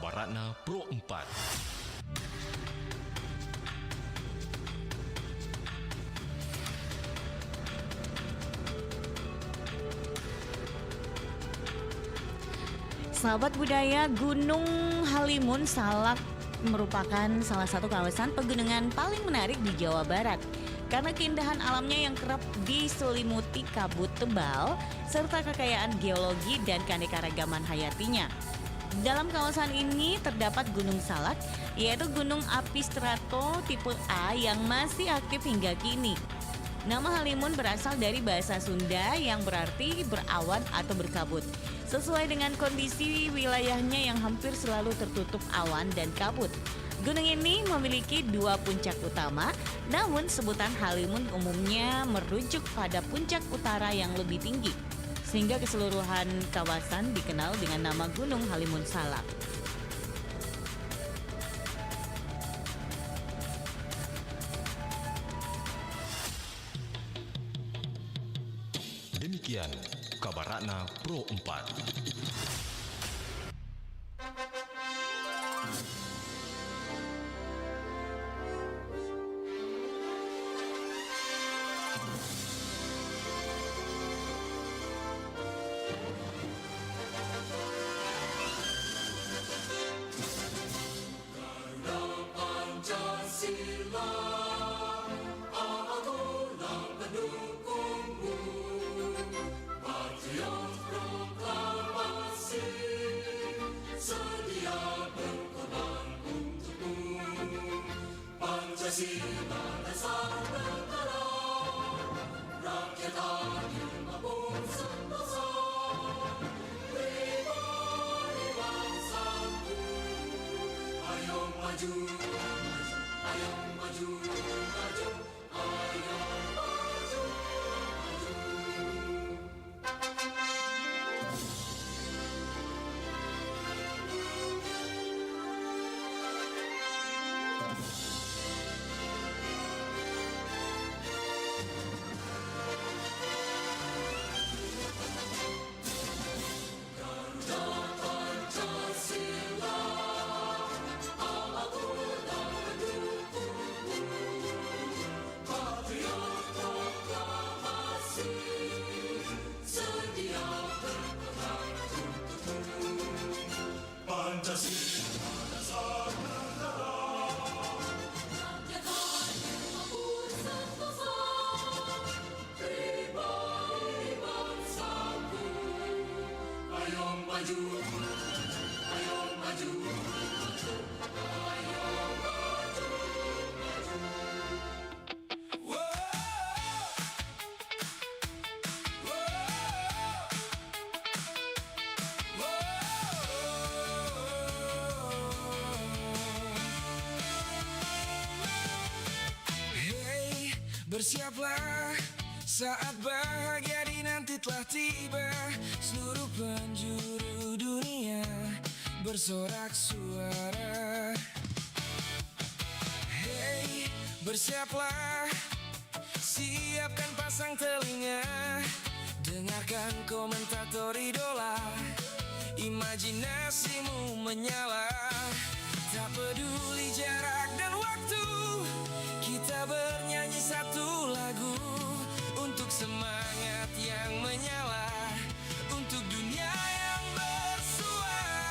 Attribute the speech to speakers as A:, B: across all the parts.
A: Kabaratna Pro 4.
B: Sahabat budaya, Gunung Halimun Salak merupakan salah satu kawasan pegunungan paling menarik di Jawa Barat. Karena keindahan alamnya yang kerap diselimuti kabut tebal, serta kekayaan geologi dan keanekaragaman hayatinya. Dalam kawasan ini terdapat Gunung Salak, yaitu gunung api strato tipe A yang masih aktif hingga kini. Nama Halimun berasal dari bahasa Sunda yang berarti berawan atau berkabut. Sesuai dengan kondisi wilayahnya yang hampir selalu tertutup awan dan kabut. Gunung ini memiliki dua puncak utama, namun sebutan Halimun umumnya merujuk pada puncak utara yang lebih tinggi. Sehingga keseluruhan kawasan dikenal dengan nama Gunung Halimun Salak.
A: Demikian Kabaratna Pro 4.
C: Pancasila dasar negara, rakyat adil mampu sentosa, pribadi bangsaku. Ayo maju, ayo maju, maju, ayo maju, maju. Pancasila dasar negara, rakyat adil mampu sentosa, pribadi bangsaku. Ayo maju, ayo maju, ayo maju, maju.
D: Bersiaplah, saat bahagia dinanti telah tiba. Seluruh penjuru dunia bersorak suara. Hey, bersiaplah, siapkan pasang telinga. Dengarkan komentator idola, imajinasimu menyala. Tak peduli jarak dan waktu, kita bernyanyi satu lagu untuk semangat yang menyala, untuk dunia yang bersuara.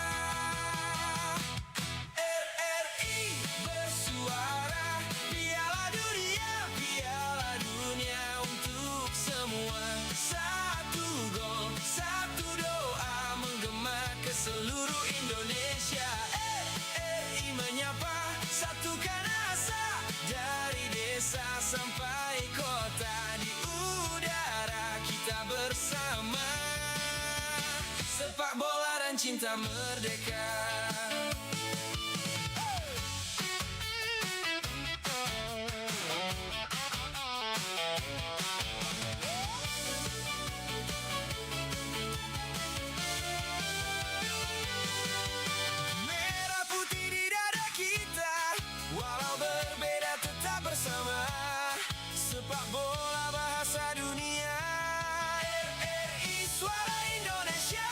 D: RRI bersuara, Piala Dunia untuk semua. Satu gol, satu doa menggema ke seluruh Indonesia. RRI menyapa, satukan asa dari desa sampai kota, di udara kita bersama. Sepak bola dan cinta merdeka. Merah putih di dada kita, walau berbeda tetap bersama. Sepak bola bahasa dunia, RRI suara Indonesia.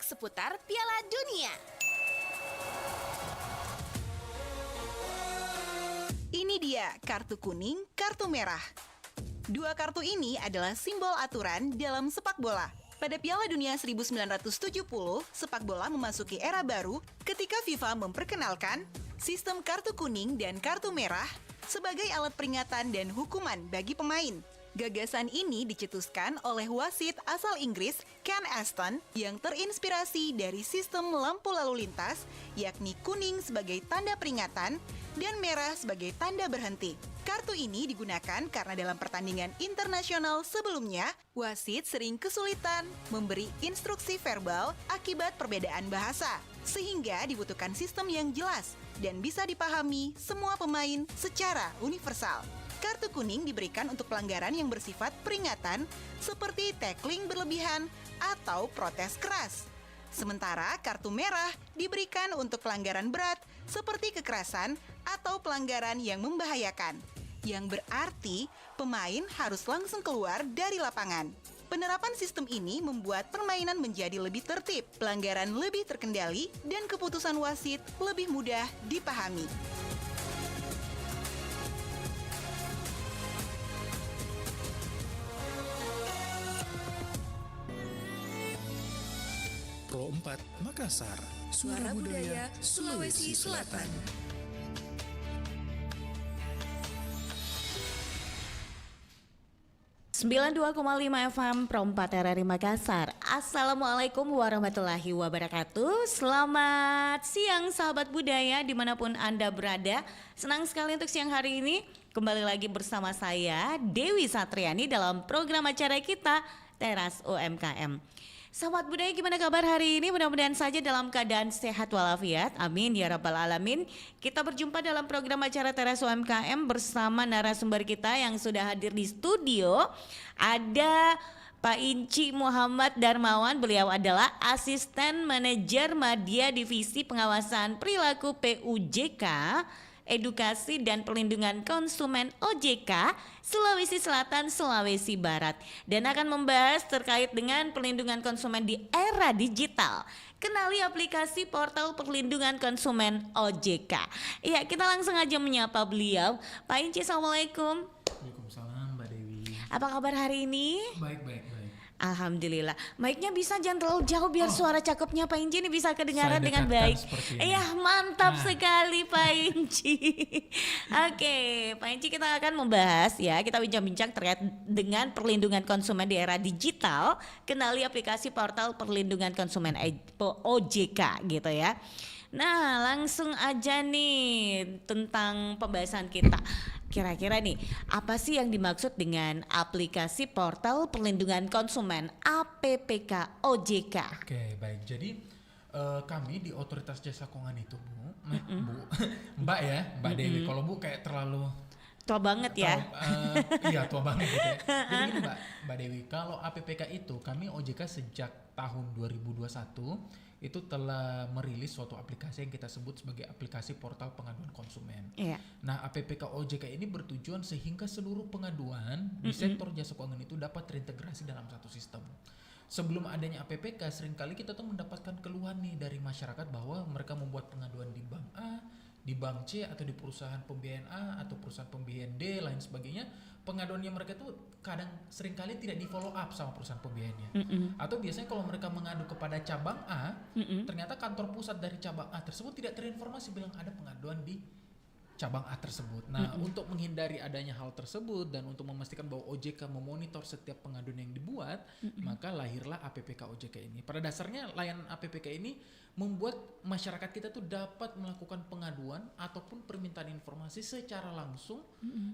E: seputar Piala Dunia.
F: Ini dia kartu kuning, kartu merah. Dua kartu ini adalah simbol aturan dalam sepak bola. Pada Piala Dunia 1970, sepak bola memasuki era baru ketika FIFA memperkenalkan sistem kartu kuning dan kartu merah sebagai alat peringatan dan hukuman bagi pemain. Gagasan ini dicetuskan oleh wasit asal Inggris Ken Aston yang terinspirasi dari sistem lampu lalu lintas, yakni kuning sebagai tanda peringatan dan merah sebagai tanda berhenti. Kartu ini digunakan karena dalam pertandingan internasional sebelumnya, wasit sering kesulitan memberi instruksi verbal akibat perbedaan bahasa, sehingga dibutuhkan sistem yang jelas dan bisa dipahami semua pemain secara universal. Kartu kuning diberikan untuk pelanggaran yang bersifat peringatan seperti tackling berlebihan atau protes keras. Sementara kartu merah diberikan untuk pelanggaran berat seperti kekerasan atau pelanggaran yang membahayakan, yang berarti pemain harus langsung keluar dari lapangan. Penerapan sistem ini membuat permainan menjadi lebih tertib, pelanggaran lebih terkendali, dan keputusan wasit lebih mudah dipahami.
G: Pro 4 Makassar,
E: Suara Budaya Sulawesi Selatan.
B: Sembilan 92,5 FM Pro 4 RRI Makassar. Assalamualaikum warahmatullahi wabarakatuh. Selamat siang sahabat budaya dimanapun Anda berada. Senang sekali untuk siang hari ini kembali lagi bersama saya Dewi Satriani dalam program acara kita Teras UMKM. Sahabat budaya, gimana kabar hari ini? Mudah-mudahan saja dalam keadaan sehat walafiat. Amin ya rabbal alamin. Kita berjumpa dalam program acara Teras UMKM bersama narasumber kita yang sudah hadir di studio. Ada Pak Inci Muhammad Darmawan. Beliau adalah Asisten Manajer Madya Divisi Pengawasan Perilaku PUJK Edukasi dan Perlindungan Konsumen OJK Sulawesi Selatan, Sulawesi Barat, dan akan membahas terkait dengan perlindungan konsumen di era digital. Kenali aplikasi portal perlindungan konsumen OJK. Iya, kita langsung aja menyapa beliau. Pak Inci, Assalamualaikum.
H: Waalaikumsalam Mbak Dewi.
B: Apa kabar hari ini?
H: Baik.
B: Alhamdulillah. Mic-nya bisa jangan terlalu jauh biar suara cakepnya Pak Inci ini bisa kedengaran
H: Saya
B: dengan
H: dekatkan
B: baik.
H: seperti ini.
B: Iya, mantap sekali Pak Inci. Oke, Pak Inci, kita akan membahas ya, kita bincang-bincang terkait dengan perlindungan konsumen di era digital. Kenali aplikasi portal perlindungan konsumen OJK gitu ya. Nah, langsung aja nih tentang pembahasan kita. Kira-kira nih, apa sih yang dimaksud dengan aplikasi portal perlindungan konsumen APPK OJK?
H: Oke, baik. Jadi kami di Otoritas Jasa Keuangan itu, Mbak ya, Mbak Dewi. Kalau Bu kayak terlalu
B: Tua banget ya.
H: iya, tua banget gitu ya. Jadi gini Mbak Dewi, kalau APPK itu kami OJK sejak tahun 2021 itu telah merilis suatu aplikasi yang kita sebut sebagai aplikasi portal pengaduan konsumen.
B: Iya.
H: Nah, APPK OJK ini bertujuan sehingga seluruh pengaduan di sektor jasa keuangan itu dapat terintegrasi dalam satu sistem. Sebelum adanya APPK, seringkali kita tuh mendapatkan keluhan nih dari masyarakat bahwa mereka membuat pengaduan di bank A, di bank C, atau di perusahaan pembiayaan A atau perusahaan pembiayaan D lain sebagainya. Pengaduannya mereka tuh kadang seringkali tidak di follow up sama perusahaan pembiayaannya. Atau biasanya kalau mereka mengadu kepada cabang A, ternyata kantor pusat dari cabang A tersebut tidak terinformasi bilang ada pengaduan di cabang A tersebut. Nah, untuk menghindari adanya hal tersebut dan untuk memastikan bahwa OJK memonitor setiap pengaduan yang dibuat, maka lahirlah APPK OJK ini. Pada dasarnya layanan APPK ini membuat masyarakat kita tuh dapat melakukan pengaduan ataupun permintaan informasi secara langsung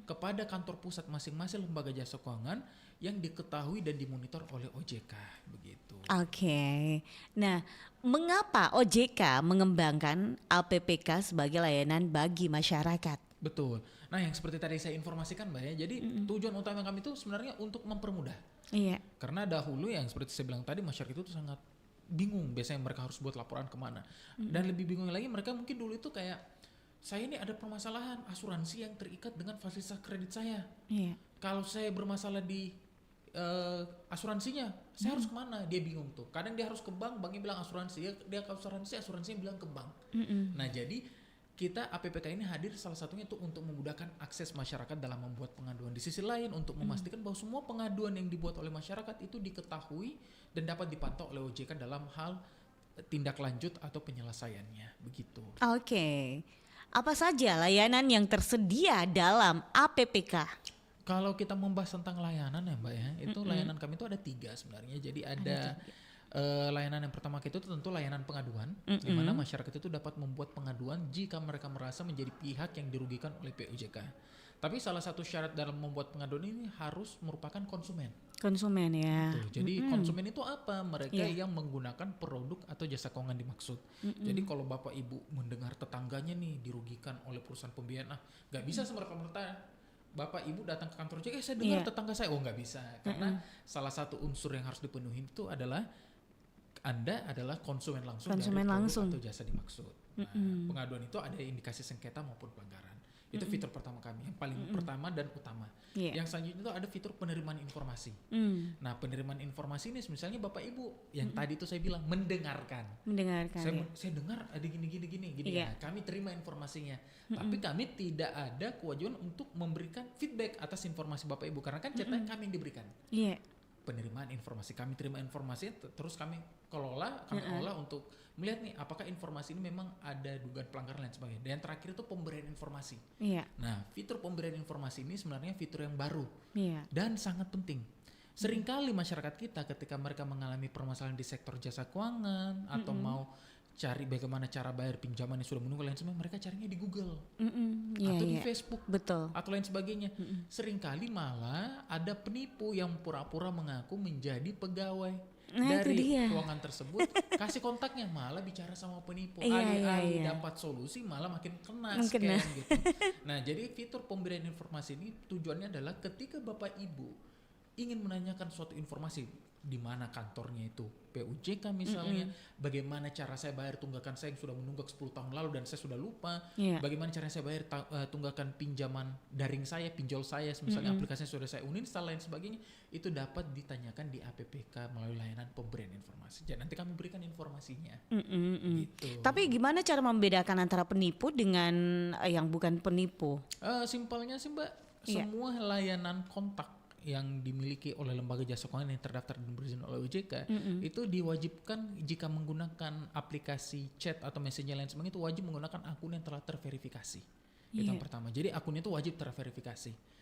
H: kepada kantor pusat masing-masing lembaga jasa keuangan yang diketahui dan dimonitor oleh OJK, begitu.
B: Oke. Nah, mengapa OJK mengembangkan APPK sebagai layanan bagi masyarakat?
H: Betul. Nah, yang seperti tadi saya informasikan Mbak ya, jadi tujuan utama kami itu sebenarnya untuk mempermudah.
B: Iya.
H: Karena dahulu yang seperti saya bilang tadi, masyarakat itu sangat bingung biasanya mereka harus buat laporan kemana. Dan lebih bingung lagi mereka mungkin dulu itu kayak, saya ini ada permasalahan asuransi yang terikat dengan fasilitas kredit saya.
B: Iya.
H: Kalau saya bermasalah di asuransinya, saya harus kemana? Dia bingung tuh. Kadang dia harus ke bank, banknya bilang asuransi, dia ke asuransi, asuransinya bilang ke bank. Nah jadi kita APPK ini hadir salah satunya itu untuk memudahkan akses masyarakat dalam membuat pengaduan. Di sisi lain untuk memastikan bahwa semua pengaduan yang dibuat oleh masyarakat itu diketahui dan dapat dipantau oleh OJK dalam hal tindak lanjut atau penyelesaiannya, begitu.
B: Oke. Apa saja layanan yang tersedia dalam APPK?
H: Kalau kita membahas tentang layanan ya Mbak ya, itu layanan kami itu ada 3 sebenarnya. Jadi ada layanan yang pertama itu tentu layanan pengaduan, di mana masyarakat itu dapat membuat pengaduan jika mereka merasa menjadi pihak yang dirugikan oleh POJK. Tapi salah satu syarat dalam membuat pengaduan ini harus merupakan konsumen.
B: Konsumen ya.
H: Tuh, jadi konsumen itu apa? Mereka yang menggunakan produk atau jasa keuangan dimaksud. Jadi kalau Bapak Ibu mendengar tetangganya nih dirugikan oleh perusahaan pembiayaan, nggak bisa semerta-merta Bapak Ibu datang ke kantor OJK, saya dengar tetangga saya, nggak bisa. Karena salah satu unsur yang harus dipenuhi itu adalah Anda adalah konsumen langsung dari produk atau jasa dimaksud. Nah, pengaduan itu ada indikasi sengketa maupun pelanggaran. Itu fitur pertama kami, yang paling pertama dan utama. Yang selanjutnya itu ada fitur penerimaan informasi. Nah, penerimaan informasi ini misalnya Bapak Ibu yang tadi itu saya bilang mendengarkan. Saya dengar ada gini. Ya, kami terima informasinya. Tapi kami tidak ada kewajiban untuk memberikan feedback atas informasi Bapak Ibu karena kan ceritanya kami yang diberikan. Penerimaan informasi, kami terima informasi terus kami kelola untuk melihat nih apakah informasi ini memang ada dugaan pelanggaran dan sebagainya. Dan yang terakhir itu pemberian informasi. Nah, fitur pemberian informasi ini sebenarnya fitur yang baru dan sangat penting. Seringkali masyarakat kita ketika mereka mengalami permasalahan di sektor jasa keuangan atau mau cari bagaimana cara bayar pinjaman yang sudah menunggu lain sebagainya, mereka carinya di Google atau di Facebook atau lain sebagainya. Seringkali malah ada penipu yang pura-pura mengaku menjadi pegawai dari keuangan tersebut, kasih kontaknya malah bicara sama penipu, alih-alih dapat solusi malah makin kena scam gitu. Nah, jadi fitur pemberian informasi ini tujuannya adalah ketika Bapak Ibu ingin menanyakan suatu informasi, di mana kantornya itu POJK misalnya, bagaimana cara saya bayar tunggakan saya yang sudah menunggak 10 tahun lalu dan saya sudah lupa, bagaimana cara saya bayar tunggakan pinjaman daring saya, pinjol saya, misalnya aplikasinya sudah saya uninstall lain sebagainya, itu dapat ditanyakan di APPK melalui layanan pemberian informasi. Jadi nanti kami berikan informasinya. Gitu.
B: Tapi gimana cara membedakan antara penipu dengan yang bukan penipu?
H: Simpelnya sih Mbak, semua layanan kontak yang dimiliki oleh lembaga jasa keuangan yang terdaftar dan berizin oleh OJK itu diwajibkan jika menggunakan aplikasi chat atau messenger lain sebagainya itu wajib menggunakan akun yang telah terverifikasi. Itu yang pertama. Jadi akunnya itu wajib terverifikasi.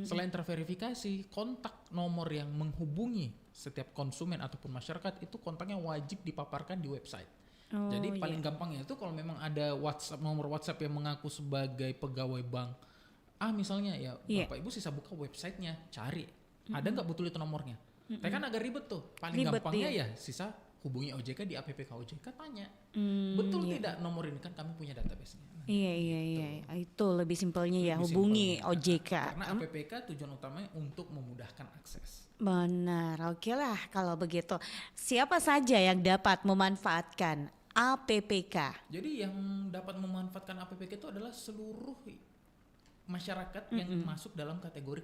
H: Selain terverifikasi, kontak nomor yang menghubungi setiap konsumen ataupun masyarakat itu kontaknya wajib dipaparkan di website. Jadi paling gampangnya itu kalau memang ada nomor WhatsApp yang mengaku sebagai pegawai bank misalnya ya Bapak Ibu sisa buka websitenya, cari ada nggak betul itu nomornya. Tapi kan agak ribet tuh. Paling gampangnya ya sisa hubungi OJK di APPK OJK, tanya betul tidak nomor ini, kan kami punya database-nya.
B: Itu lebih simpelnya ya, hubungi OJK.
H: Karena APPK tujuan utamanya untuk memudahkan akses.
B: Benar, oke lah kalau begitu. Siapa saja yang dapat memanfaatkan APPK?
H: Jadi yang dapat memanfaatkan APPK itu adalah seluruh masyarakat yang masuk dalam kategori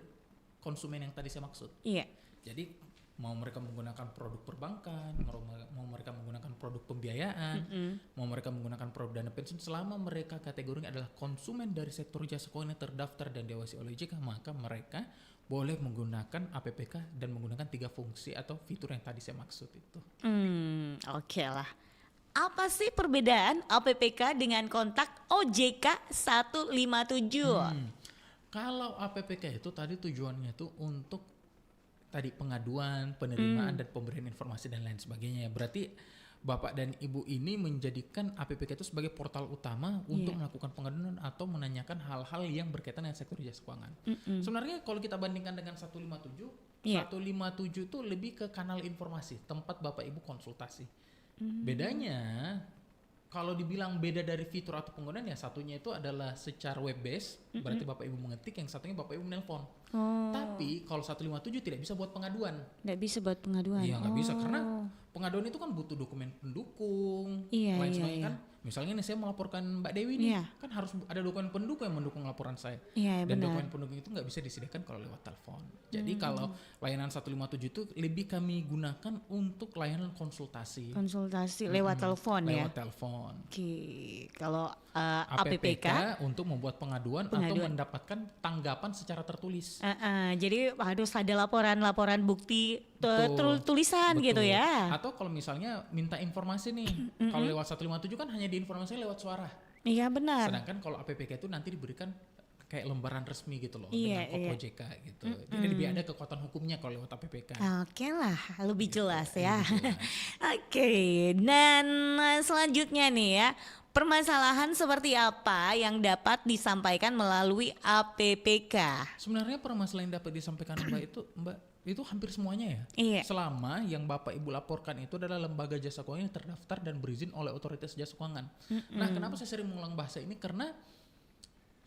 H: konsumen yang tadi saya maksud. Jadi mau mereka menggunakan produk perbankan, mau mereka menggunakan produk pembiayaan, mau mereka menggunakan produk dana pensiun, selama mereka kategorinya adalah konsumen dari sektor jasa keuangan yang terdaftar dan diawasi oleh OJK, maka mereka boleh menggunakan APPK dan menggunakan 3 fungsi atau fitur yang tadi saya maksud itu.
B: Oke lah. Apa sih perbedaan APPK dengan kontak OJK 157?
H: Kalau APPK itu tadi tujuannya itu untuk tadi pengaduan, penerimaan dan pemberian informasi dan lain sebagainya. Berarti Bapak dan Ibu ini menjadikan APPK itu sebagai portal utama untuk melakukan pengaduan atau menanyakan hal-hal yang berkaitan dengan sektor jasa keuangan. Sebenarnya kalau kita bandingkan dengan 157, 157 itu lebih ke kanal informasi, tempat Bapak Ibu konsultasi. Bedanya kalau dibilang beda dari fitur atau penggunaan, ya satunya itu adalah secara web based, berarti Bapak Ibu mengetik, yang satunya Bapak Ibu menelpon. Tapi kalau 157 tidak bisa buat pengaduan.
B: Nggak bisa buat pengaduan.
H: Iya, nggak bisa karena pengaduan itu kan butuh dokumen pendukung, lain sebagainya kan. Misalnya nih saya melaporkan Mbak Dewi nih,
B: Iya.
H: kan harus ada dokumen pendukung yang mendukung laporan saya.
B: Iya,
H: Dan
B: benar.
H: dokumen pendukung itu nggak bisa disediakan kalau lewat telepon. Jadi kalau layanan 157 itu lebih kami gunakan untuk layanan konsultasi.
B: Konsultasi lewat telepon ya.
H: Lewat telepon.
B: Oke, kalau
H: APPK untuk membuat pengaduan atau
B: Pengaduan.
H: mendapatkan tanggapan secara tertulis.
B: jadi harus ada laporan bukti
H: Betul.
B: tulisan gitu
H: Betul.
B: ya.
H: Atau kalau misalnya minta informasi nih, kalau lewat 157 kan hanya diinformasikan lewat suara.
B: Iya benar.
H: Sedangkan kalau APPK itu nanti diberikan kayak lembaran resmi gitu loh
B: Iya,
H: dengan kop
B: iya.
H: OJK gitu. Jadi lebih ada kekuatan hukumnya kalau lewat APPK.
B: Oke lah, lebih jelas
H: Gitu,
B: ya.
H: lebih jelas.
B: Oke, dan selanjutnya nih ya, permasalahan seperti apa yang dapat disampaikan melalui APPK?
H: Sebenarnya permasalahan yang dapat disampaikan Mbak itu hampir semuanya ya.
B: Iya.
H: Selama yang Bapak Ibu laporkan itu adalah lembaga jasa keuangan yang terdaftar dan berizin oleh otoritas jasa keuangan. Nah, kenapa saya sering mengulang bahasa ini? Karena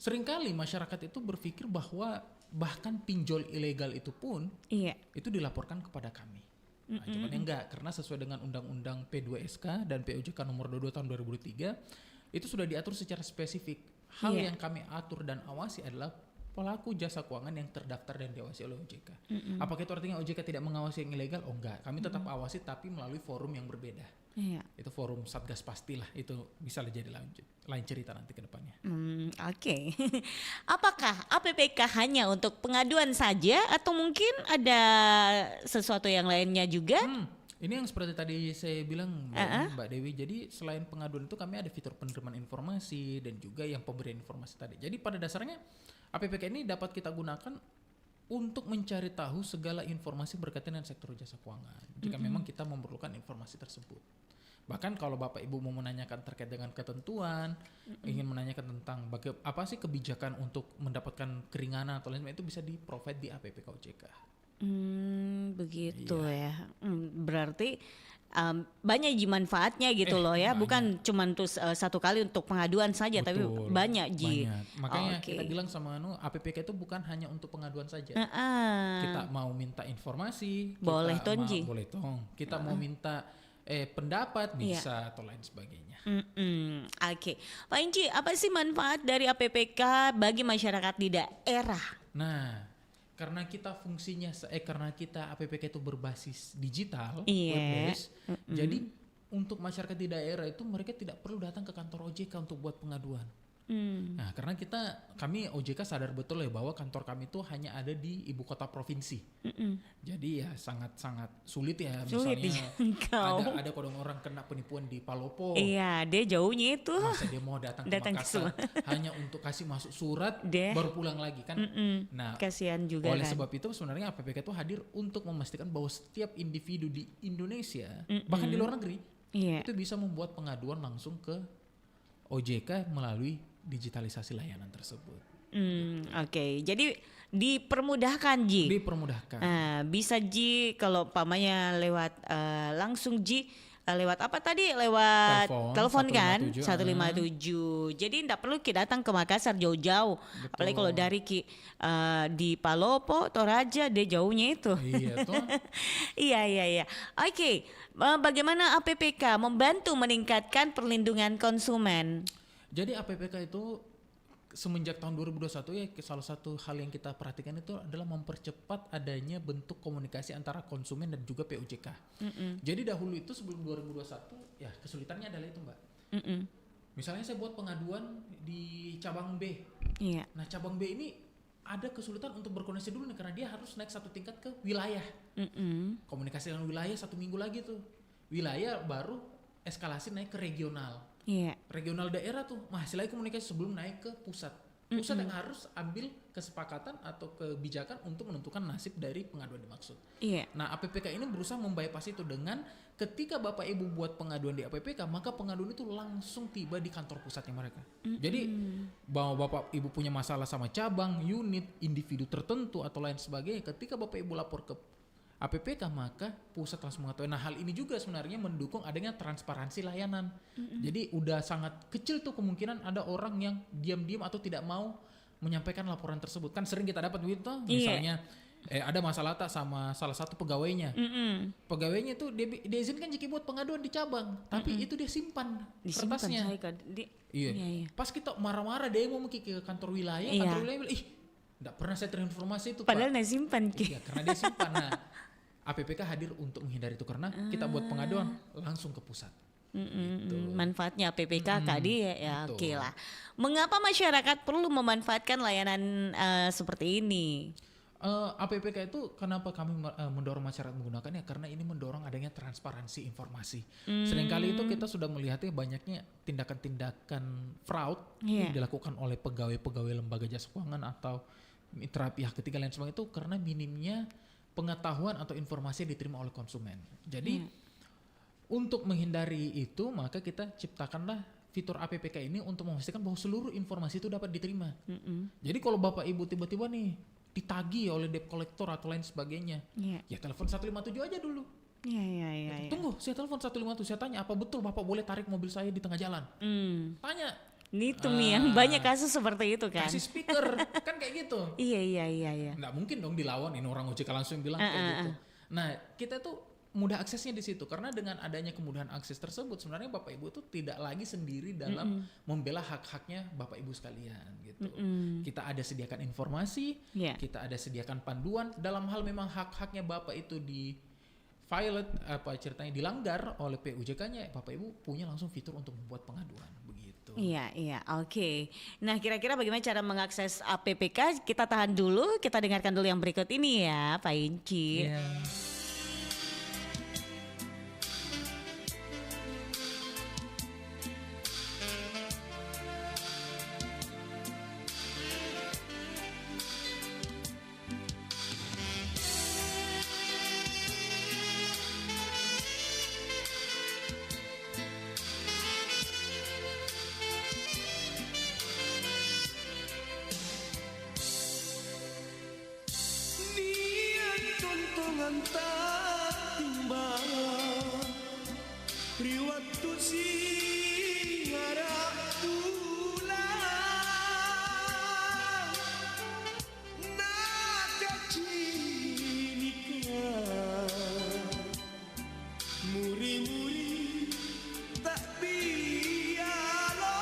H: seringkali masyarakat itu berpikir bahwa bahkan pinjol ilegal itu pun
B: Iya.
H: itu dilaporkan kepada kami. Nah, cuman enggak, karena sesuai dengan Undang-Undang P2SK dan POJK nomor 22 tahun 2023 itu sudah diatur secara spesifik. Hal
B: Iya.
H: yang kami atur dan awasi adalah pelaku jasa keuangan yang terdaftar dan diawasi oleh OJK. Apakah itu artinya OJK tidak mengawasi yang ilegal? Oh enggak, kami tetap awasi tapi melalui forum yang berbeda.
B: Iya.
H: Itu forum Satgas pastilah, itu bisa jadi lain cerita nanti ke depannya.
B: Oke. Apakah APPK hanya untuk pengaduan saja atau mungkin ada sesuatu yang lainnya juga?
H: Ini yang seperti tadi saya bilang Mbak Dewi. Jadi selain pengaduan itu kami ada fitur penerimaan informasi dan juga yang pemberian informasi tadi. Jadi pada dasarnya APPK ini dapat kita gunakan untuk mencari tahu segala informasi berkaitan dengan sektor jasa keuangan. Jika memang kita memerlukan informasi tersebut. Bahkan kalau Bapak Ibu mau menanyakan terkait dengan ketentuan, ingin menanyakan tentang apa sih kebijakan untuk mendapatkan keringanan atau lain sebagainya, itu bisa di-provide di APPK OJK.
B: Begitu
H: Iya.
B: ya. Berarti banyak manfaatnya gitu loh ya,
H: banyak.
B: bukan cuma tuh satu kali untuk pengaduan saja, tapi
H: Betul,
B: banyak Ji.
H: banyak. Makanya
B: Oke.
H: kita bilang sama APPK itu bukan hanya untuk pengaduan saja.
B: Heeh.
H: Kita mau minta informasi,
B: Boleh
H: kita
B: tong, Ji.
H: boleh tong. Kita mau minta pendapat
B: Iya.
H: bisa atau lain sebagainya.
B: Oke, Pak Inci, apa sih manfaat dari APPK bagi masyarakat di daerah?
H: Nah, karena kita karena kita APPK itu berbasis digital,
B: Iya.
H: web-based, jadi untuk masyarakat di daerah itu mereka tidak perlu datang ke kantor OJK untuk buat pengaduan. Nah, karena kami OJK sadar betul ya bahwa kantor kami itu hanya ada di ibu kota provinsi. Jadi ya sangat-sangat sulit ya,
B: Sulit
H: misalnya
B: dijangkau.
H: ada kodong orang kena penipuan di Palopo.
B: Iya, dia jauhnya itu.
H: Masa dia mau datang ke
B: Datang ke
H: Makassar hanya untuk kasih masuk surat
B: Deh.
H: baru pulang lagi kan. Nah,
B: Kasihan juga
H: oleh
B: kan.
H: sebab itu sebenarnya APPK itu hadir untuk memastikan bahwa setiap individu di Indonesia bahkan di luar negeri
B: Iya.
H: itu bisa membuat pengaduan langsung ke OJK melalui digitalisasi layanan tersebut.
B: Oke, jadi dipermudahkan Ji.
H: Dipermudahkan.
B: Bisa Ji kalau umpamanya lewat langsung Ji lewat apa tadi? Lewat
H: Telepon,
B: telepon kan
H: 157.
B: 157. Jadi enggak perlu Ki datang ke Makassar jauh-jauh. Apalagi kalau dari Ki di Palopo, Toraja, dia jauhnya itu.
H: Iya tuh.
B: Iya. Oke, bagaimana APPK membantu meningkatkan perlindungan konsumen?
H: Jadi APPK itu semenjak tahun 2021 ya salah satu hal yang kita perhatikan itu adalah mempercepat adanya bentuk komunikasi antara konsumen dan juga POJK. Jadi dahulu itu sebelum 2021 ya kesulitannya adalah itu Mbak. Misalnya saya buat pengaduan di cabang B.
B: Iya.
H: Nah cabang B ini ada kesulitan untuk berkoordinasi dulu nih karena dia harus naik satu tingkat ke wilayah. Komunikasi dengan wilayah 1 minggu lagi tuh. Wilayah baru eskalasi naik ke regional.
B: Iya.
H: Regional daerah tuh masih lagi komunikasi sebelum naik ke pusat. Pusat yang harus ambil kesepakatan atau kebijakan untuk menentukan nasib dari pengaduan dimaksud.
B: Iya.
H: Nah APPK ini berusaha membypass itu dengan ketika Bapak Ibu buat pengaduan di APPK maka pengaduan itu langsung tiba di kantor pusatnya mereka. Jadi bahwa Bapak Ibu punya masalah sama cabang, unit, individu tertentu atau lain sebagainya, ketika Bapak Ibu lapor ke APPK maka pusat langsung mengetahui. Nah hal ini juga sebenarnya mendukung adanya transparansi layanan. Jadi udah sangat kecil tuh kemungkinan ada orang yang diam-diam atau tidak mau menyampaikan laporan tersebut. Kan sering kita dapat begitu, misalnya ada masalah tak sama salah satu pegawainya. Pegawainya tuh dia izinkan jika buat pengaduan di cabang, tapi itu dia simpan
B: Disimpan,
H: kertasnya.
B: Iya.
H: Pas kita marah-marah dia mau ke kantor wilayah,
B: Iya.
H: kantor wilayah bilang, enggak pernah saya terinformasi itu,
B: Padahal
H: Pak.
B: nggak simpan Ki.
H: Iya, karena dia simpan. Nah, APPK hadir untuk menghindari itu karena kita buat pengaduan langsung ke pusat. Gitu.
B: Manfaatnya PPK tadi ya
H: betul.
B: oke lah. Mengapa masyarakat perlu memanfaatkan layanan seperti ini?
H: APPK itu kenapa kami mendorong masyarakat menggunakannya, karena ini mendorong adanya transparansi informasi. Seringkali itu kita sudah melihatnya banyaknya tindakan-tindakan fraud yang dilakukan oleh pegawai-pegawai lembaga jasa keuangan atau mitra pihak ketiga lain sebagainya itu karena minimnya pengetahuan atau informasi yang diterima oleh konsumen. Jadi untuk menghindari itu maka kita ciptakanlah fitur APPK ini untuk memastikan bahwa seluruh informasi itu dapat diterima. Jadi kalau Bapak Ibu tiba-tiba nih ditagih oleh debt collector atau lain sebagainya, ya telepon 157 aja dulu.
B: Iya.
H: Tunggu, saya telepon 157, saya tanya apa betul Bapak boleh tarik mobil saya di tengah jalan? Tanya.
B: Itu nih yang banyak kasus seperti itu kan.
H: Kasih speaker, kan kayak gitu.
B: Iya.
H: Nggak mungkin dong dilawan, ini orang OJK langsung bilang kayak gitu. Nah, kita tuh mudah aksesnya di situ karena dengan adanya kemudahan akses tersebut sebenarnya Bapak Ibu tuh tidak lagi sendiri dalam membela hak-haknya Bapak Ibu sekalian gitu. Kita ada sediakan informasi, kita ada sediakan panduan dalam hal memang hak-haknya Bapak itu di violate ceritanya dilanggar oleh PUJK-nya, Bapak Ibu punya langsung fitur untuk membuat pengaduan begitu.
B: Iya, oke. Nah, kira-kira bagaimana cara mengakses APPK? Kita tahan dulu, kita dengarkan dulu yang berikut ini ya, Pak Inci.
D: Niat tontongan tak timbang riwat tu singarap tulang naka cinikan muri-muri tak bialo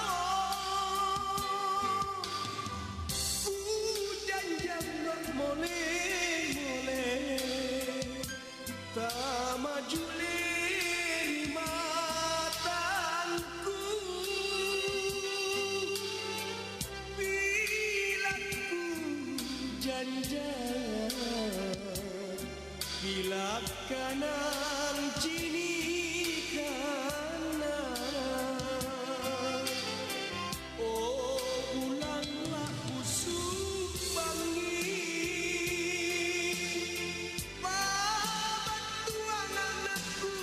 D: janjang nak moleh-moleh tak maju leri matanku bila ku janjang bila kanan cini kanan oh ulanglah usuk bangi pabatuan anakku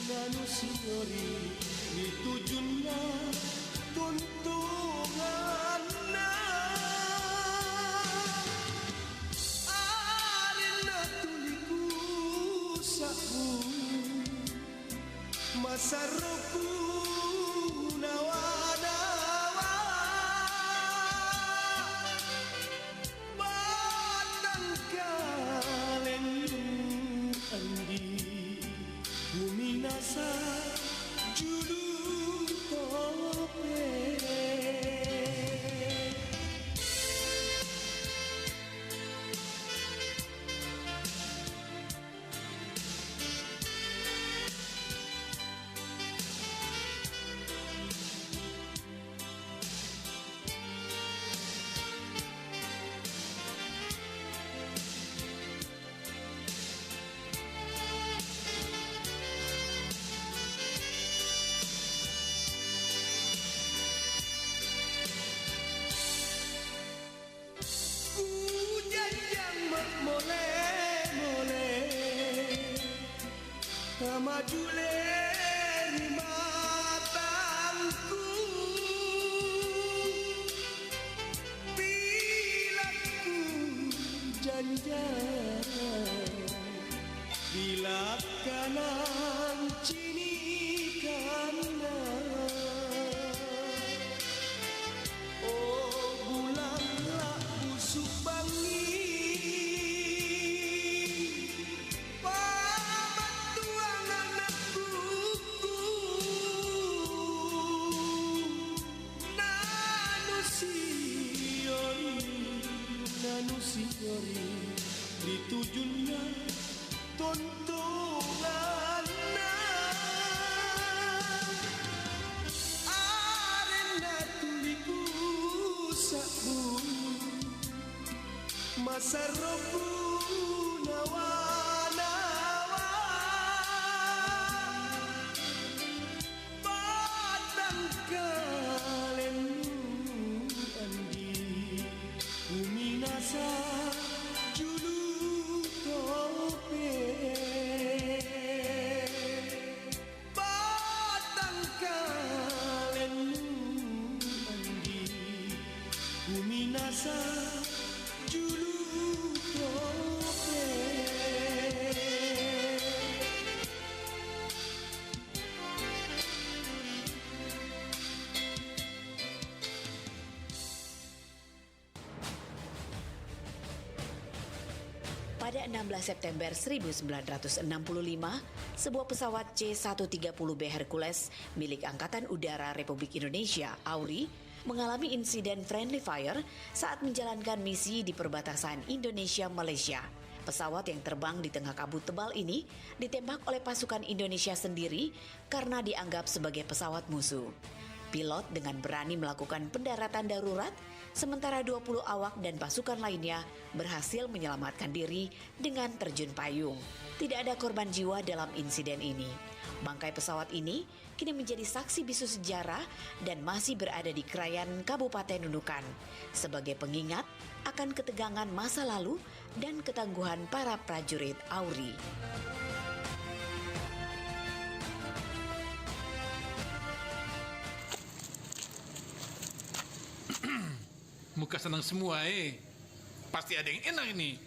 D: nanu siori ditujunlah tuntungan arena tuliku sabu masa roku nawa-nawa batang kalendung andi bumi nasa judul topeng hujan yang moleh-moleh maju leri matangku bila ku janjang bila kanan cini kanan keuntungan arena tuliku sabu masa robu nawa-nawa batang kalenu andi uminasa julu tope batang kalenu andi uminasa julu tope.
I: Pada 16 September 1965, sebuah pesawat C-130B Hercules milik Angkatan Udara Republik Indonesia, AURI, mengalami insiden friendly fire saat menjalankan misi di perbatasan Indonesia-Malaysia. Pesawat yang terbang di tengah kabut tebal ini ditembak oleh pasukan Indonesia sendiri karena dianggap sebagai pesawat musuh. Pilot dengan berani melakukan pendaratan darurat, sementara 20 awak dan pasukan lainnya berhasil menyelamatkan diri dengan terjun payung. Tidak ada korban jiwa dalam insiden ini. Bangkai pesawat ini kini menjadi saksi bisu sejarah dan masih berada di Krayan Kabupaten Nunukan sebagai pengingat akan ketegangan masa lalu dan ketangguhan para prajurit AURI.
G: Muka senang semua Pasti ada yang enak ini.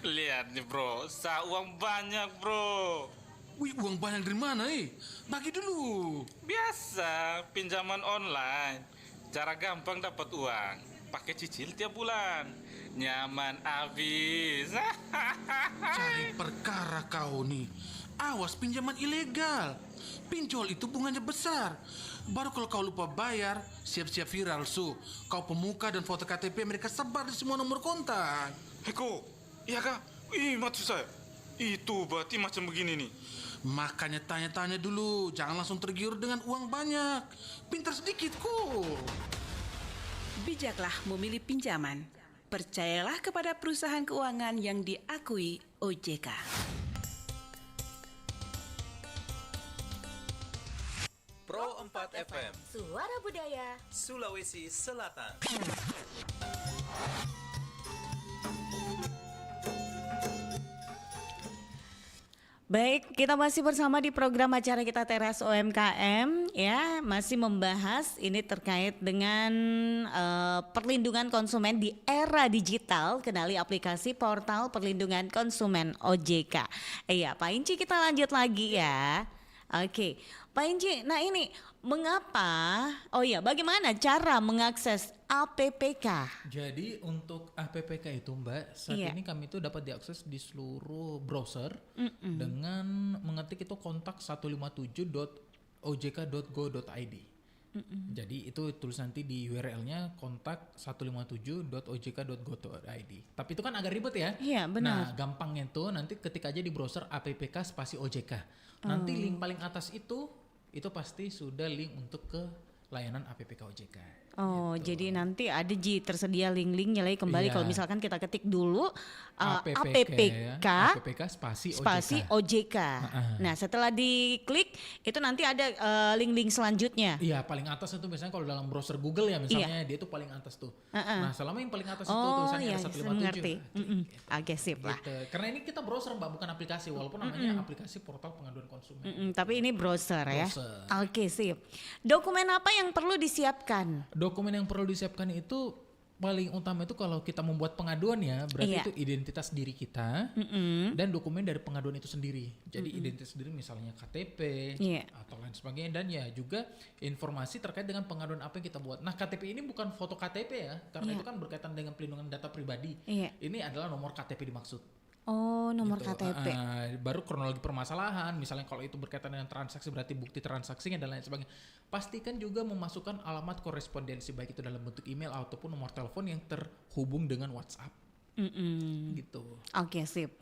J: Lihat nih bro, uang banyak bro.
G: Wih, uang banyak dari mana Bagi dulu.
J: Biasa, pinjaman online. Cara gampang dapat uang. Pakai cicil tiap bulan. Nyaman abis.
G: Cari perkara kau nih. Awas pinjaman ilegal. Pinjol itu bunganya besar. Baru kalau kau lupa bayar, siap-siap viral Kau pemuka dan foto KTP mereka sebar di semua nomor kontak.
J: Heko, iya kah? Maksud saya. Itu berarti macam begini nih.
G: Makanya tanya-tanya dulu. Jangan langsung tergiur dengan uang banyak. Pintar sedikit kok.
F: Bijaklah memilih pinjaman. Percayalah kepada perusahaan keuangan yang diakui OJK.
D: Pro 4 FM
I: Suara Budaya
D: Sulawesi Selatan.
B: Baik, kita masih bersama di program acara kita Teras UMKM ya, masih membahas ini terkait dengan perlindungan konsumen di era digital. Kenali aplikasi portal perlindungan konsumen OJK. Iya, Pak Inci, kita lanjut lagi ya. Oke, Pak Inci, nah ini mengapa, bagaimana cara mengakses APPK?
H: Jadi untuk APPK itu Mbak, saat ini kami itu dapat diakses di seluruh browser dengan mengetik itu kontak 157.ojk.go.id. Jadi itu tulis nanti di URL-nya kontak 157.ojk.go.id. Tapi itu kan agak ribet ya.
B: Iya, benar.
H: Nah, gampangnya itu nanti ketik aja di browser APPK spasi OJK. Nanti link paling atas itu pasti sudah link untuk ke layanan APPK OJK.
B: Oh,
H: gitu.
B: jadi nanti ada tersedia link-linknya lagi kembali.
H: Iya.
B: Kalau misalkan kita ketik dulu
H: APPK
B: spasi OJK. Nah, setelah diklik itu nanti ada link-link selanjutnya.
H: Iya, paling atas itu biasanya kalau dalam browser Google ya misalnya dia itu paling atas tuh. Nah, selama yang paling atas itu tulisannya ada 157.
B: Mengerti. Oke, sip lah.
H: Gitu. Karena ini kita browser Mbak, bukan aplikasi, walaupun namanya aplikasi portal pengaduan konsumen.
B: Tapi ini browser ya.
H: Browser.
B: Oke, sip. Dokumen apa yang perlu disiapkan?
H: Dokumen yang perlu disiapkan itu paling utama itu kalau kita membuat pengaduan ya, berarti itu identitas diri kita dan dokumen dari pengaduan itu sendiri. Jadi identitas diri misalnya KTP atau lain sebagainya, dan ya juga informasi terkait dengan pengaduan apa yang kita buat. Nah, KTP ini bukan foto KTP ya, karena itu kan berkaitan dengan pelindungan data pribadi. Ini adalah nomor KTP dimaksud.
B: Oh, nomor
H: gitu.
B: KTP.
H: Baru kronologi permasalahan, misalnya kalau itu berkaitan dengan transaksi berarti bukti transaksinya dan lain sebagainya. Pastikan juga memasukkan alamat korespondensi baik itu dalam bentuk email ataupun nomor telepon yang terhubung dengan WhatsApp. Gitu.
B: Oke, sip.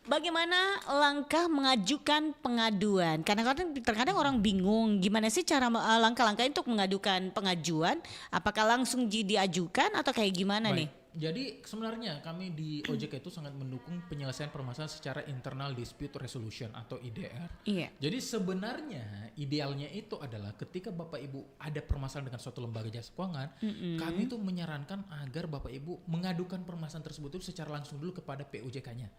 B: Bagaimana langkah mengajukan pengaduan? Karena terkadang orang bingung gimana sih cara langkah-langkah untuk mengadukan pengajuan? Apakah langsung diajukan atau kayak gimana nih?
H: Jadi sebenarnya kami di OJK itu sangat mendukung penyelesaian permasalahan secara internal dispute resolution atau IDR.
B: Iya.
H: Jadi sebenarnya idealnya itu adalah ketika Bapak Ibu ada permasalahan dengan suatu lembaga jasa keuangan, kami itu menyarankan agar Bapak Ibu mengadukan permasalahan tersebut itu secara langsung dulu kepada POJK-nya.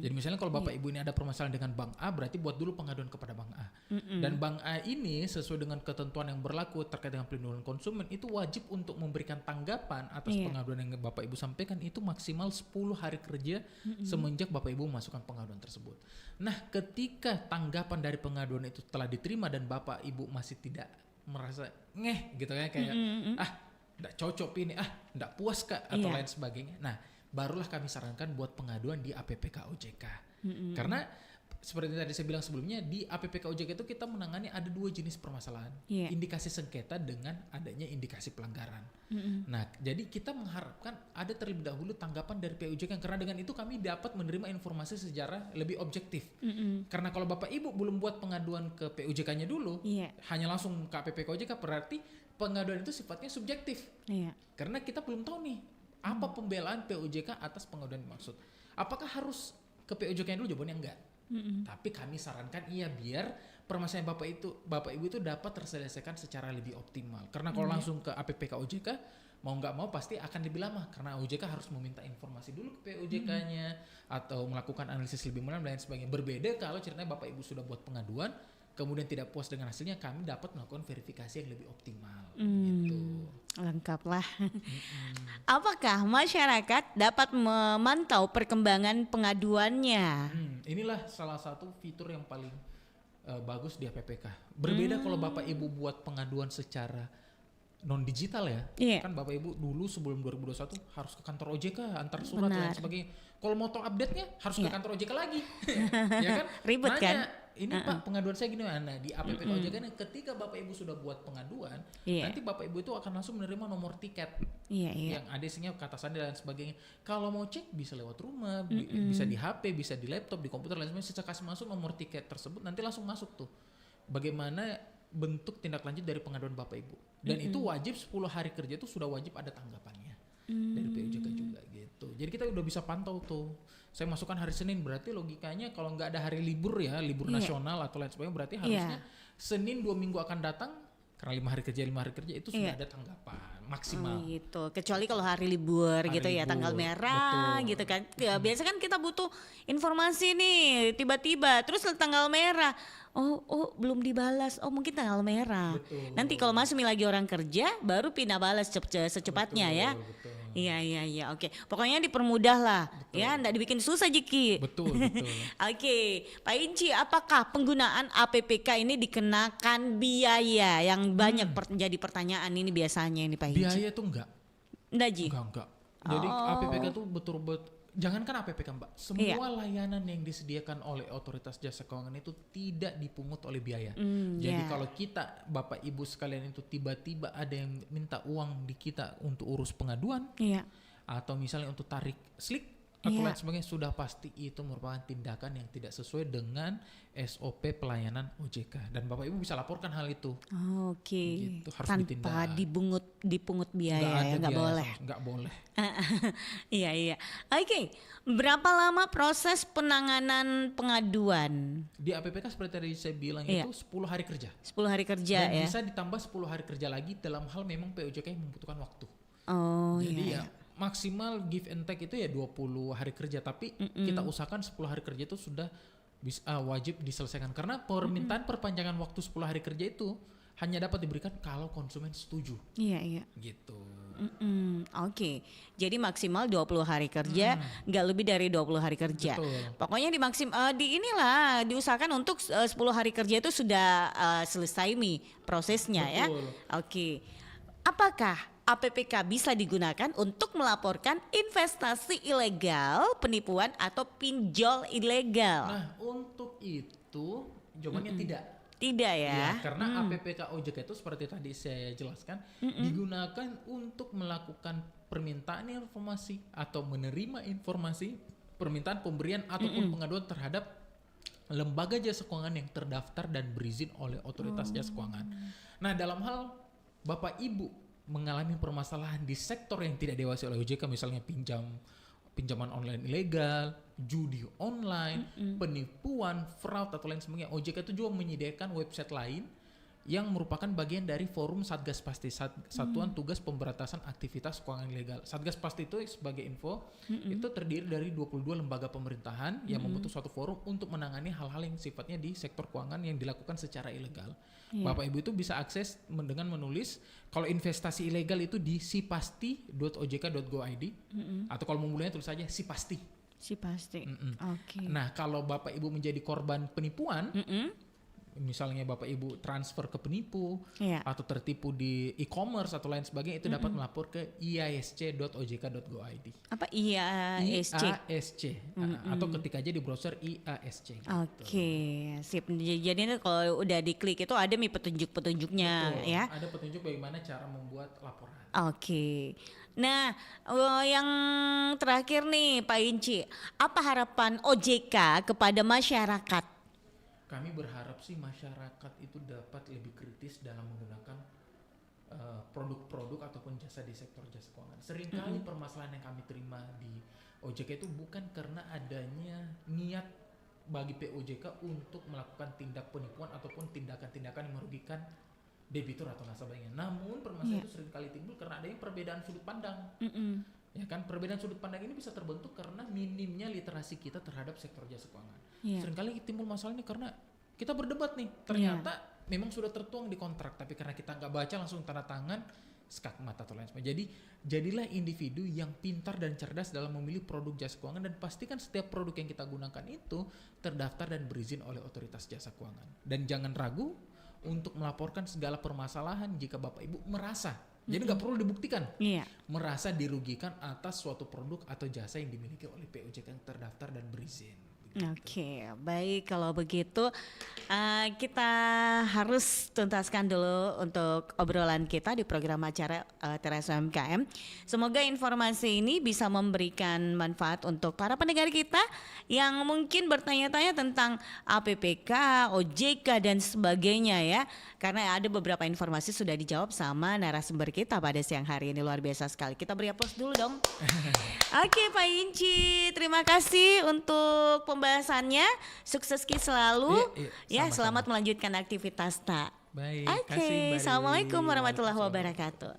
H: Jadi misalnya kalau Bapak Ibu ini ada permasalahan dengan Bank A, berarti buat dulu pengaduan kepada Bank A. Dan Bank A ini sesuai dengan ketentuan yang berlaku terkait dengan pelindungan konsumen itu wajib untuk memberikan tanggapan atas pengaduan yang Bapak Ibu sampaikan itu maksimal 10 hari kerja semenjak Bapak Ibu memasukkan pengaduan tersebut. Nah, ketika tanggapan dari pengaduan itu telah diterima dan Bapak Ibu masih tidak merasa gitu ya kayak enggak cocok ini, enggak puas Kak atau lain sebagainya. Nah, barulah kami sarankan buat pengaduan di APPK OJK. Karena seperti tadi saya bilang sebelumnya, di APPK OJK itu kita menangani ada 2 jenis permasalahan. Indikasi sengketa dengan adanya indikasi pelanggaran. Nah, jadi kita mengharapkan ada terlebih dahulu tanggapan dari POJK, karena dengan itu kami dapat menerima informasi secara lebih objektif. Karena kalau Bapak Ibu belum buat pengaduan ke POJK-nya dulu, hanya langsung ke APPK OJK, berarti pengaduan itu sifatnya subjektif. Karena kita belum tahu nih, apa pembelaan POJK atas pengaduan dimaksud. Apakah harus ke POJK-nya dulu? Jawabannya enggak. Tapi kami sarankan biar permasalahan Bapak Ibu itu dapat terselesaikan secara lebih optimal. Karena kalau langsung ke APPK OJK mau nggak mau pasti akan lebih lama, karena OJK harus meminta informasi dulu ke POJK-nya atau melakukan analisis lebih mendalam dan lain sebagainya. Berbeda kalau ceritanya Bapak Ibu sudah buat pengaduan kemudian tidak puas dengan hasilnya, kami dapat melakukan verifikasi yang lebih optimal. Gitu.
B: Lengkap lah. Apakah masyarakat dapat memantau perkembangan pengaduannya?
H: Inilah salah satu fitur yang paling bagus di APPK. Berbeda kalau Bapak Ibu buat pengaduan secara non digital ya. Kan Bapak Ibu dulu sebelum 2021 harus ke kantor OJK antar surat dan sebagainya. Kalau mau tahu update-nya harus ke kantor OJK lagi. Ya kan?
B: Ribet kan?
H: Ini Pak pengaduan saya gini. Nah, di APPK OJK ketika Bapak Ibu sudah buat pengaduan, nanti Bapak Ibu itu akan langsung menerima nomor tiket yang ada isinya kata sandi dan sebagainya. Kalau mau cek bisa lewat rumah, bisa di HP, bisa di laptop, di komputer, lain sebagainya. Setelah kasih masuk nomor tiket tersebut, nanti langsung masuk tuh bagaimana bentuk tindak lanjut dari pengaduan Bapak Ibu. Dan itu wajib 10 hari kerja itu sudah wajib ada tanggapannya dari POJK juga gitu. Jadi kita udah bisa pantau tuh. Saya masukkan hari Senin, berarti logikanya kalau nggak ada hari libur ya, libur nasional atau lain sebagainya, berarti harusnya Senin 2 minggu akan datang, karena 5 hari kerja itu sudah ada tanggapan maksimal.
B: Gitu. Kecuali kalau hari libur gitu ya, tanggal merah gitu kan. Ya, biasa kan kita butuh informasi nih, tiba-tiba terus tanggal merah. Oh belum dibalas. Oh mungkin tanggal merah. Nanti kalau masuk lagi orang kerja baru pindah balas secepatnya ya. Iya, oke. Pokoknya dipermudah lah, ya, nggak dibikin susah Jiki.
H: Betul.
B: Oke, Pak Inci, apakah penggunaan APPK ini dikenakan biaya yang banyak jadi pertanyaan ini biasanya ini Pak Inci?
H: Biaya tuh enggak,
B: Ji?
H: Enggak. Jadi APPK tuh betul-betul, jangankan APPK Mbak, semua layanan yang disediakan oleh otoritas jasa keuangan itu tidak dipungut oleh biaya. Jadi kalau kita Bapak Ibu sekalian itu tiba-tiba ada yang minta uang di kita untuk urus pengaduan, atau misalnya untuk tarik slik atau lain sebagainya, sudah pasti itu merupakan tindakan yang tidak sesuai dengan SOP pelayanan OJK, dan Bapak Ibu bisa laporkan hal itu.
B: Oke.
H: Gitu, harus
B: tanpa dipungut biaya, nggak boleh.
H: Nggak boleh.
B: Iya. Oke, berapa lama proses penanganan pengaduan?
H: Di APPK seperti tadi saya bilang itu 10 hari kerja.
B: 10 hari kerja
H: dan
B: ya.
H: bisa ditambah 10 hari kerja lagi dalam hal memang POJK yang membutuhkan waktu. Jadi maksimal give and take itu ya 20 hari kerja, tapi kita usahakan 10 hari kerja itu sudah wajib diselesaikan, karena permintaan perpanjangan waktu 10 hari kerja itu hanya dapat diberikan kalau konsumen setuju. Iya. Gitu.
B: Oke. Jadi maksimal 20 hari kerja, nggak lebih dari 20 hari kerja.
H: Betul.
B: Pokoknya diusahakan untuk 10 hari kerja itu sudah selesai prosesnya.
H: Betul.
B: Ya. Oke. Apakah APPK bisa digunakan untuk melaporkan investasi ilegal, penipuan atau pinjol ilegal?
H: Nah, untuk itu jawabannya tidak.
B: Tidak ya?
H: Ya, karena APPK OJK itu seperti tadi saya jelaskan digunakan untuk melakukan permintaan informasi atau menerima informasi, permintaan pemberian ataupun pengaduan terhadap lembaga jasa keuangan yang terdaftar dan berizin oleh otoritas jasa keuangan. Nah, dalam hal Bapak Ibu mengalami permasalahan di sektor yang tidak diawasi oleh OJK, misalnya pinjaman online ilegal, judi online, penipuan, fraud atau lain sebagainya. OJK itu juga menyediakan website lain yang merupakan bagian dari forum Satgas Pasti, Satuan Tugas Pemberantasan Aktivitas Keuangan Ilegal. Satgas Pasti itu sebagai info itu terdiri dari 22 lembaga pemerintahan yang membentuk suatu forum untuk menangani hal-hal yang sifatnya di sektor keuangan yang dilakukan secara ilegal. Bapak Ibu itu bisa akses dengan menulis kalau investasi ilegal itu di sipasti.ojk.go.id atau kalau mau mulainya tulis saja sipasti.
B: Sipasti. Oke.
H: Nah, kalau Bapak Ibu menjadi korban penipuan, misalnya Bapak Ibu transfer ke penipu atau tertipu di e-commerce atau lain sebagainya, itu dapat melapor ke iasc.ojk.go.id.
B: Apa IASC?
H: IASC. Atau ketik aja di browser IASC.
B: Oke, sip. Jadi itu kalau udah diklik itu ada petunjuk-petunjuknya ya.
H: Ada petunjuk bagaimana cara membuat laporan.
B: Oke. Nah, yang terakhir nih Pak Inci, apa harapan OJK kepada masyarakat?
H: Kami berharap sih masyarakat itu dapat lebih kritis dalam menggunakan produk-produk ataupun jasa di sektor jasa keuangan. Seringkali permasalahan yang kami terima di OJK itu bukan karena adanya niat bagi POJK untuk melakukan tindak penipuan ataupun tindakan-tindakan yang merugikan debitur atau nasabahnya. Namun permasalahan itu seringkali timbul karena adanya perbedaan sudut pandang. Ya kan, perbedaan sudut pandang ini bisa terbentuk karena minimnya literasi kita terhadap sektor jasa keuangan. Seringkali timbul masalah ini karena kita berdebat nih, ternyata memang sudah tertuang di kontrak, tapi karena kita nggak baca langsung tanda tangan, skakmat atau lain sebagainya. Jadi jadilah individu yang pintar dan cerdas dalam memilih produk jasa keuangan dan pastikan setiap produk yang kita gunakan itu terdaftar dan berizin oleh otoritas jasa keuangan. Dan jangan ragu untuk melaporkan segala permasalahan jika Bapak Ibu merasa, jadi nggak perlu dibuktikan, merasa dirugikan atas suatu produk atau jasa yang dimiliki oleh POJK yang terdaftar dan berizin.
B: Oke, baik kalau begitu kita harus tuntaskan dulu untuk obrolan kita di program acara Teras UMKM. Semoga informasi ini bisa memberikan manfaat untuk para pendengar kita yang mungkin bertanya-tanya tentang APPK, OJK dan sebagainya ya. Karena ada beberapa informasi sudah dijawab sama narasumber kita pada siang hari ini, luar biasa sekali. Kita beri aplaus dulu dong. Oke Pak Inci, terima kasih untuk pembahasannya. Sukses selalu. Ya, selamat melanjutkan aktivitas tak.
H: Baik,
B: Oke, assalamualaikum warahmatullahi wabarakatuh.